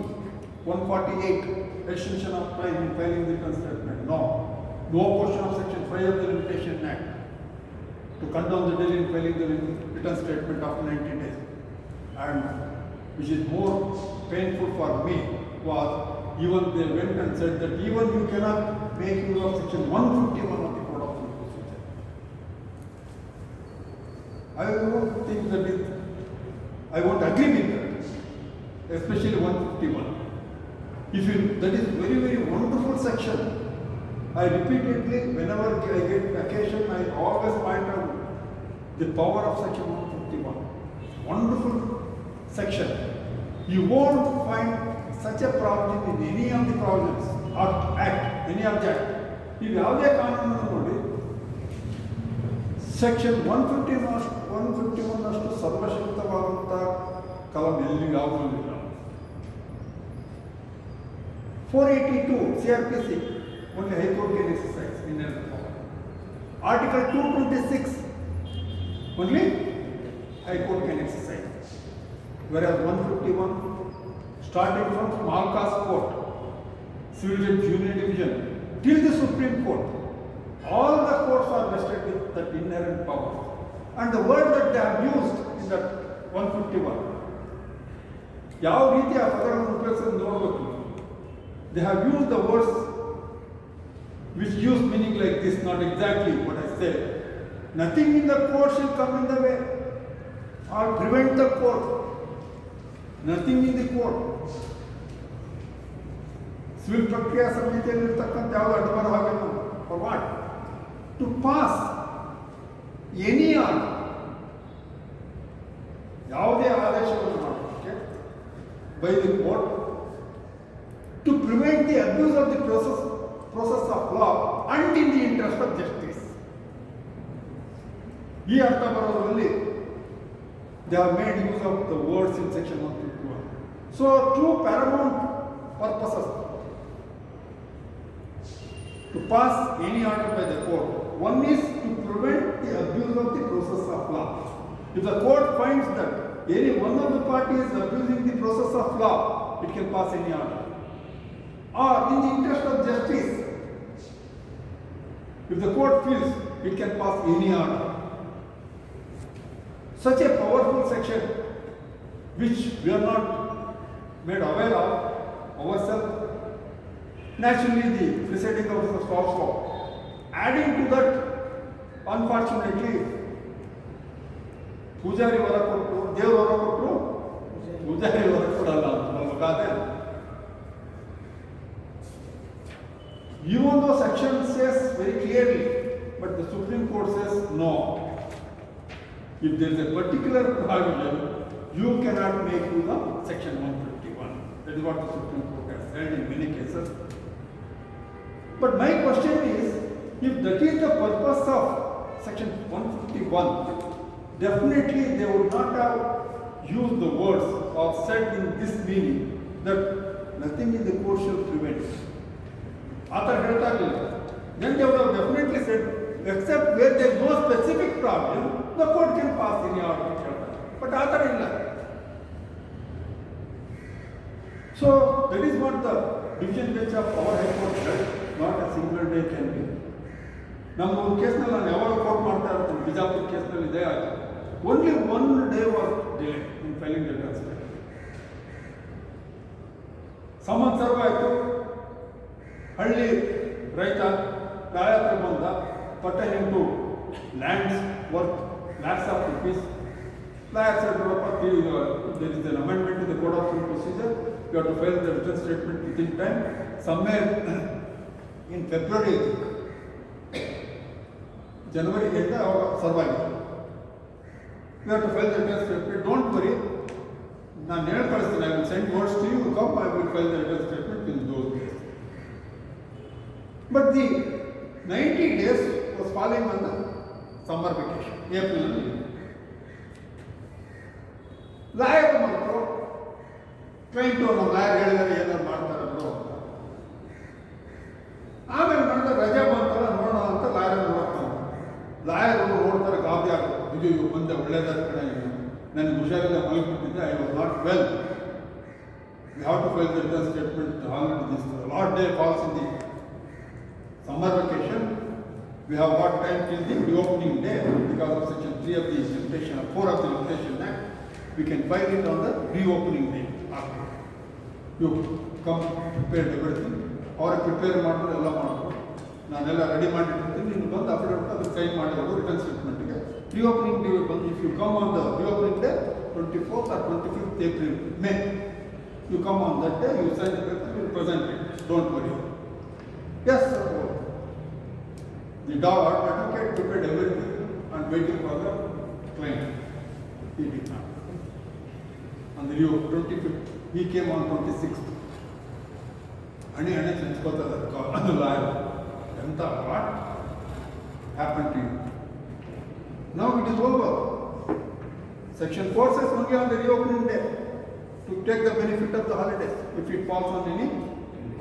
148 extension of time in filing the written statement. No question of Section 5 of the Limitation Act to condone the delay in filing the written statement after 90 days. And which is more painful for me was even they went and said that even you cannot make use of Section 151 of the Code of Civil Procedure. I don't think that I won't agree with that, especially 151. That is very, very wonderful section. I repeatedly, whenever I get occasion, I always point out the power of Section 151. Wonderful section. You won't find such a problem in any of the provisions or act, any of that. If you have the ಕಾನೂನು Section 151 ಅಷ್ಟು ಸರ್ವಶಕ್ತವಾದಂಥ ಕಲಂ ಎಲ್ಲಿ ಯಾವುದೂ ಇಲ್ಲ. 482 CRPC only High Court can exercise inherent power. Article 226 only High Court can exercise. Whereas 151 starting from small cause court, civil judge junior division till the Supreme Court, all the courts are vested with that inherent power. And the word that they have used in that 151, ಯಾವ ರೀತಿ ಆ ಪದಗಳನ್ನು ಉಪಯೋಗಿಸೋದು ನೋಡಬೇಕು. They have used the words which use meaning like this, not exactly what I said. Nothing in the court shall come in the way or prevent the court. Nothing in the court. Civil ಪ್ರಕ್ರಿಯಾ ಸಮಿತಿಯಲ್ಲಿರ್ತಕ್ಕಂಥ ಯಾವ ಅಡ್ಡಬರ ಆಗಲ್ಲ. For what? To pass any order. ಯಾವುದೇ ಆದೇಶವನ್ನು ಮಾಡಲಿಕ್ಕೆ by the court to prevent the abuse of the process of law and in the interest of justice. ಈ ಅರ್ಥ ಬರೋದ್ರಲ್ಲಿ they have made use of the words in Section 151. So two paramount purposes to pass any order by the court. One is to prevent the abuse of the process of law. If the court finds that any one of the parties is abusing the process of law, it can pass any order. Or in the interest of justice, if the court feels it can pass any order. Such a powerful section which we are not made aware of ourselves, naturally the presiding officer stops off. Adding to that, unfortunately, Pujari vara kottu, Dev vara kottu, Pujari vara kodalla anta namaga. Even though section says very clearly, but the Supreme Court says no. If there is a particular provision, you cannot make use of section 151. That is what the Supreme Court has held in many cases. But my question is, if that is the purpose of section 151, definitely they would not have used the words or said in this meaning that nothing in the court shall prevent. Then they would have definitely said, except where there is no specific problem, the court can pass any order. But so that is what the division bench of our High Court said, not a single day can be. Now, case never court matter in Bijapur case there. Only one day was delayed in filing the transfer. Someone survived. ಹಳ್ಳಿ ರೈತ ಗಾಯತ್ರ ಬಂದ ಪಟ್ಟ into lands worth lakhs of rupees. Lakhs said, there is an amendment to the Code of Civil Procedure. You have to file the return statement within time. Somewhere in February, January end, survive. You have to file the return statement. Don't worry. I will send words to you. Come, I will file the return statement in those days. But the 90 days was falling on the summer vacation, April. Lawyer trying to lawyer ಆಮೇಲೆ ಮಾಡಿದ ರಜೆ ಬಂತಲ್ಲ ನೋಡೋಣ ಅಂತ lawyer lawyer ನೋಡ್ತಾರೆ ಗಾಬರಿ ಆಗುತ್ತೆ. ಇದು ಬಂದೆ ಒಳ್ಳೇದಾದ ಕಡೆ ನನಗೆ ಹುಷಾರಿಲ್ಲ ಮಲಗಿಬಿಟ್ಟಿದ್ದೆ, I was not well. We have to file the return statement already this last day falls in the summer vacation. We have got time till the reopening day because of section 3 of the Limitation, 4 of the Limitation Act. We can file it on the reopening day after. You come prepare everything, or prepare ಮಾಡಿದ್ರೆ ಎಲ್ಲ ಮಾಡ್ಬೋದು. ನಾನೆಲ್ಲ ready ಮಾಡಿರ್ತೀನಿ, ನೀನು ಬಂದು affidavit ಅದಕ್ಕೆ sign ಮಾಡಿರೋದು return ಸ್ಟೇಟ್ಮೆಂಟ್ಗೆ. Reopening day ಬಂದು if you come on the reopening day 24th or 25th April, May, you come on that day, you sign the paper, you present it. Don't worry. Yes, sir. The advocate prepared everything and waiting for the claim. He did not. On the 25th, he came on 26th. Ani the lawyer. What happened to you? Now it is over. Section 4 says only on the reopening day to take the benefit of the holidays if it falls on any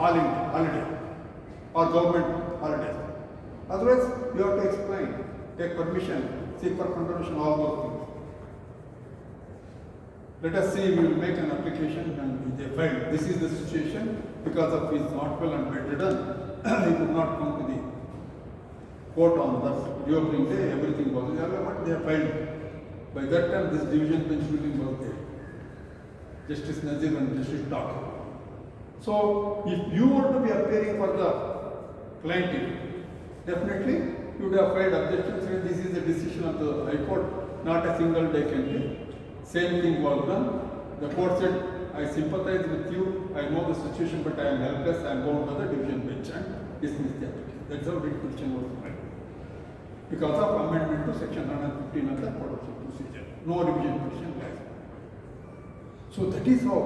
holiday or government holidays. Otherwise, you have to explain, take permission, seek for confirmation, all those things. Let us see, we will make an application and they find this is the situation because of his not well and bedridden. He could not come to the court on the reopening day, everything was there, but they have filed. By that time, this division bench meeting was there. Justice Nazir and Justice Thakur. So, if you were to be appearing for the plaintiff, definitely you would have filed objections saying this is the decision of the High Court, not a single day can be. Same thing was done. The court said, I sympathize with you, I know the situation, but I am helpless, I am bound by the division bench and dismiss the application. That's how writ petition was filed. Because of amendment to section 115 of the Code of Civil Procedure. No revision petition lies. So that is how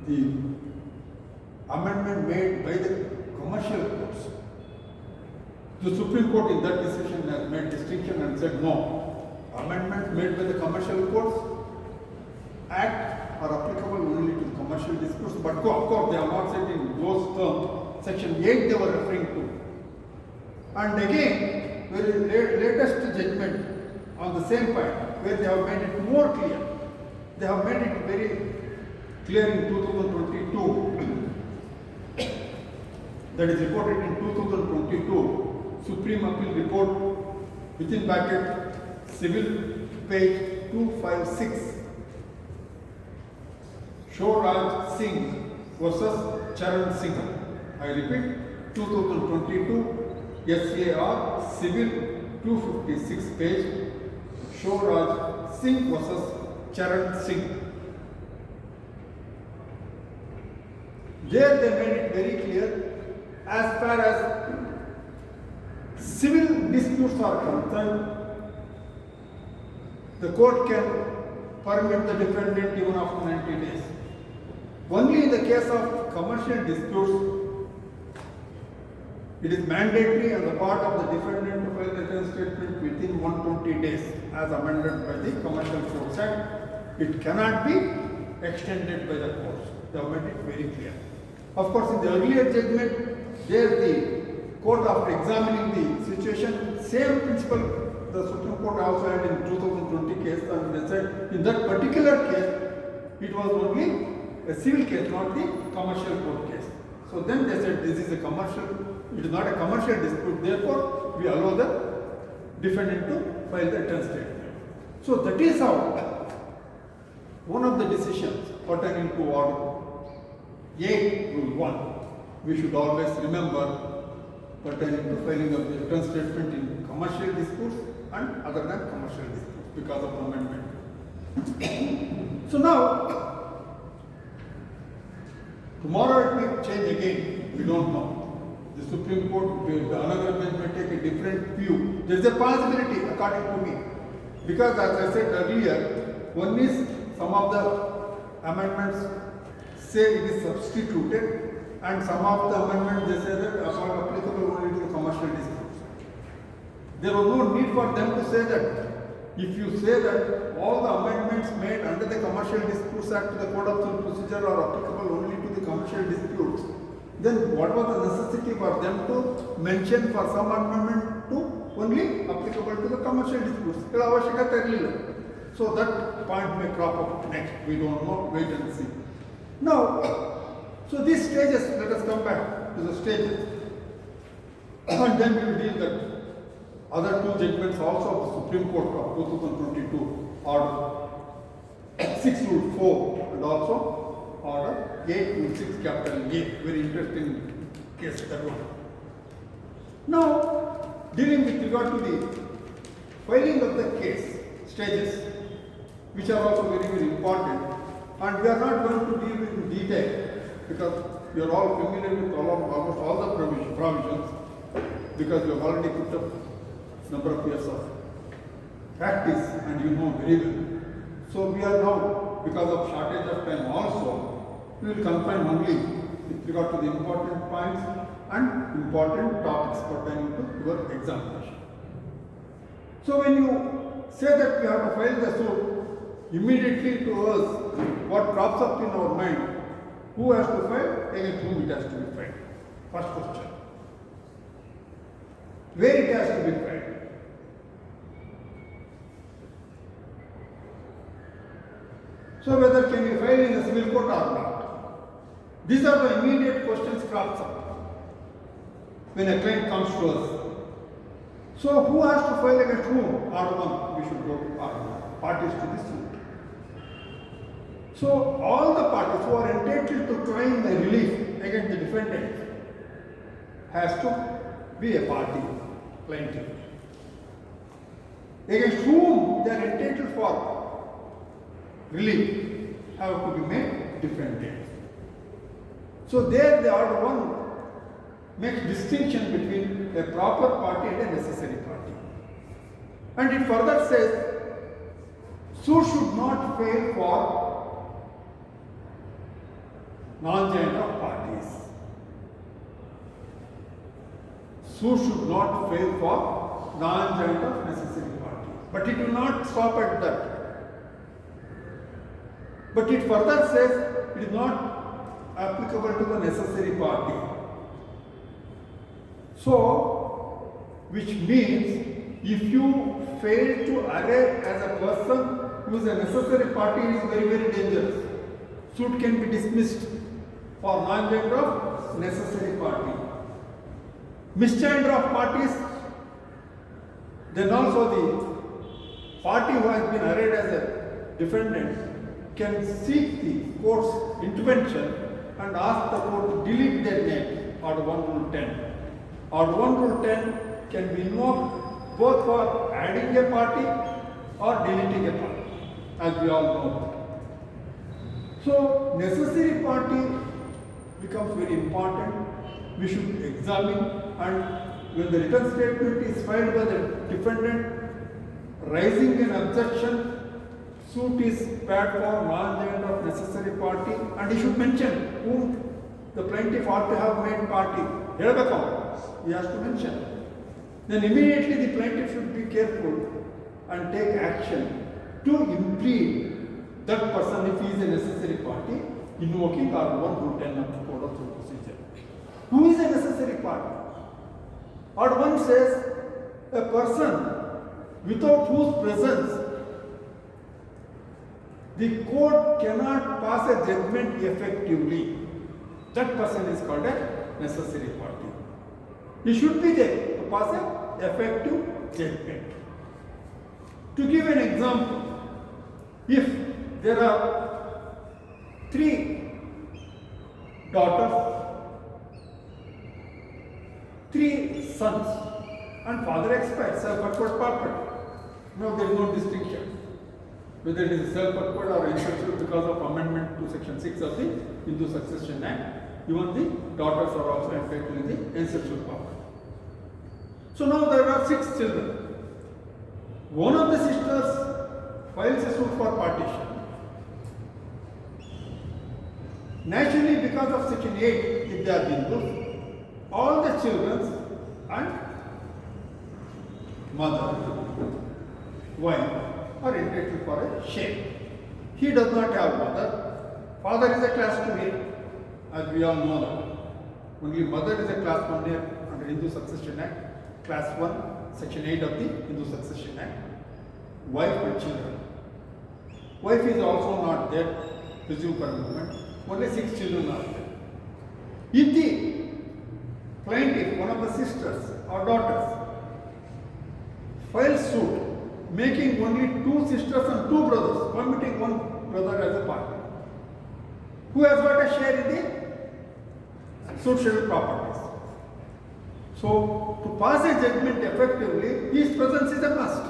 the amendment made by the commercial courts. The Supreme Court in that decision has made distinction and said no. Amendments made by the commercial courts act are applicable only to commercial disputes, but of course they have not said in those terms. Section 8 they were referring to. And again, very latest judgment on the same point, where they have made it more clear. They have made it very clear in 2022. That is reported in 2022, Supreme Appeal Report, within bracket, Civil, page 256. Shoraj Singh versus Charan Singh. I repeat, 2022 SAR Civil 256 page. Shoraj Singh versus Charan Singh. There they made it very clear, as far as civil disputes are concerned, the court can permit the defendant even after 90 days. Only in the case of commercial disputes, it is mandatory on the part of the defendant to file the return statement within 120 days as amended by the Commercial Courts Act. It cannot be extended by the courts. They have made it very clear. Of course, in the earlier judgment, there the court, after examining the situation, same principle the Supreme Court also had in 2020 case, and they said in that particular case, it was only a civil case, not the commercial court case. So then they said this is a commercial, it is not a commercial dispute, therefore we allow the defendant to file the return statement. So that is how one of the decisions pertaining to Order 8 Rule 1, we should always remember pertaining to filing of the return statement in commercial disputes and other than commercial disputes because of amendment. So now, tomorrow it may change again, we don't know. The Supreme Court, another bench may take a different view. There is a possibility according to me. Because as I said earlier, one is some of the amendments say it is substituted, and some of the amendments they say that are applicable only to the commercial disputes. There was no need for them to say that. If you say that all the amendments made under the Commercial Disputes Act to the Code of Civil Procedure are applicable only to the commercial disputes, then what was the necessity for them to mention for some amendment to only applicable to the commercial disputes? So that point may crop up next. We don't know. Wait and see. Now, so these stages, let us come back to the stages. And then we will deal that other two judgments also of the Supreme Court of 2022, Order 6 Rule 4 and also Order 8 Rule 6 capital A. Very interesting case, that one. Now, dealing with regard to the filing of the case stages, which are also very, very important. And we are not going to deal with in detail because we are all familiar with almost all the provisions because we have already put up number of years of practice and you know very well. So we are now, because of shortage of time also, we will confine only with regard to the important points and important topics pertaining to your examination. So when you say that we have to file the suit, immediately to us, what crops up in our mind, who has to file, against whom it has to be filed. First question. Where it has to be filed. So whether can be filed in the civil court or not. These are the immediate questions crops up when a claim comes to us. So who has to file against whom? Order 1, we should go to Order 1, parties to the suit. So all the parties who are entitled to claim the relief against the defendant has to be a party, plaintiff. Against whom they are entitled for relief have to be made defendants. So there the Order 1 makes distinction between a proper party and a necessary party. And it further says, suit should not fail for non-joint of parties. Suit should not fail for non-joint of necessary parties. But it will not stop at that. But it further says it is not applicable to the necessary party. So, which means if you fail to arrest as a person who is a necessary party, it is very, very dangerous. Suit can be dismissed for non-joint of necessary party. Misjoinder of parties, then also the party who has been arraigned as a defendant can seek the court's intervention and ask the court to delete their name, Order 1 Rule 10. Order 1 Rule 10 can be invoked both for adding a party or deleting a party, as we all know. So, necessary party becomes very important. We should examine, and when the written statement is filed by the defendant raising an objection, suit is paid for non-joint of necessary party, and he should mention whom the plaintiff ought to have made party. He has to mention. Then immediately the plaintiff should be careful and take action to impede that person if he is a necessary party, invoking Order 1 Rule 10 of the Code of Civil Procedure. Who is a necessary party? Order 1 says a person without whose presence the court cannot pass a judgment effectively. That person is called a necessary party. He should be there to pass an effective judgment. To give an example, if there are 3 daughters, 3 sons, and father expires, self-acquired property. No, there is no distinction whether it is self-acquired or ancestral because of amendment to section 6 of the Hindu Succession Act. Even the daughters are also entitled in the ancestral property. So now there are 6 children. One of the sisters files a suit for partition. Naturally, because of section 8, if they are Hindus, all the children and mother, wife are entitled for a share. He does not have mother. Father is a class 2 here, as we all know that. Only mother is a class 1 here under Hindu Succession Act, class 1, section 8 of the Hindu Succession Act. Wife and children. Wife is also not there, presumed for a moment. Only 6 children are there. If the plaintiff, one of the sisters or daughters, files suit making only 2 sisters and 2 brothers, permitting 1 brother as a partner, who has got a share in the suit scheduled properties. So, to pass a judgment effectively, his presence is a must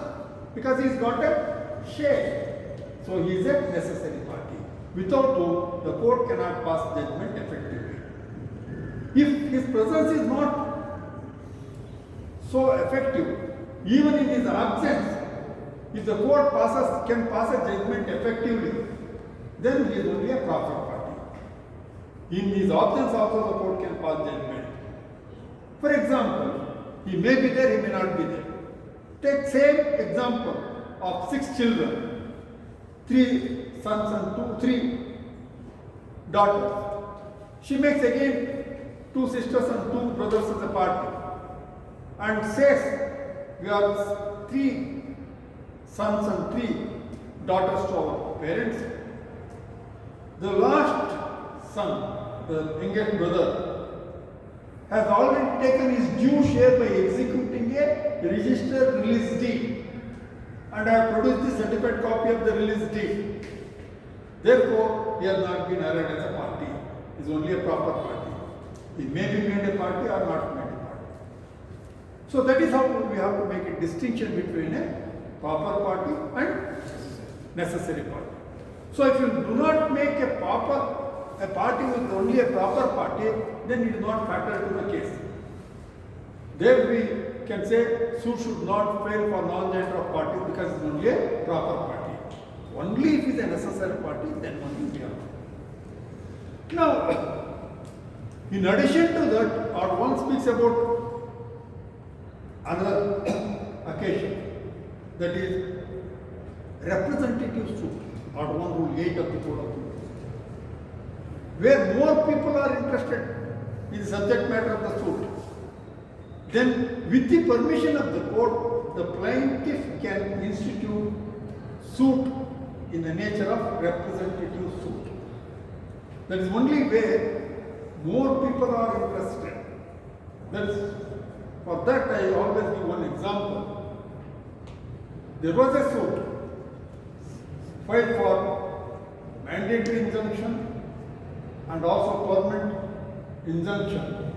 because he has got a share. So, he is a necessary party. Without whom, the court cannot pass judgment effectively. If his presence is not so effective, even in his absence, if the court can pass a judgment effectively, then he is only a proper party. In his absence also the court can pass judgment. For example, he may be there, he may not be there. Take same example of 6 children, 3 sons and 3 daughters. She makes again 2 sisters and 2 brothers as a party and says we are 3 sons and 3 daughters to our parents. The last son, the youngest brother, has already taken his due share by executing a registered release deed, and I have produced the certified copy of the release deed. Therefore, he has not been added as a party. He is only a proper party. He may be made a party or not made a party. So that is how we have to make a distinction between a proper party and necessary party. So if you do not make a party with only a proper party, then it is not factored into the case. There we can say suit should not fail for non-joint of party because it is only a proper party. Only if it is a necessary party, then only we are. Now, in addition to that, Order 1 speaks about another occasion, that is representative suit, Order 1 Rule 8 of the Code of Civil Procedure, where more people are interested in the subject matter of the suit. Then, with the permission of the court, the plaintiff can institute suit in the nature of representative suit. That is only where more people are interested. For that I always give one example. There was a suit filed for mandatory injunction and also permanent injunction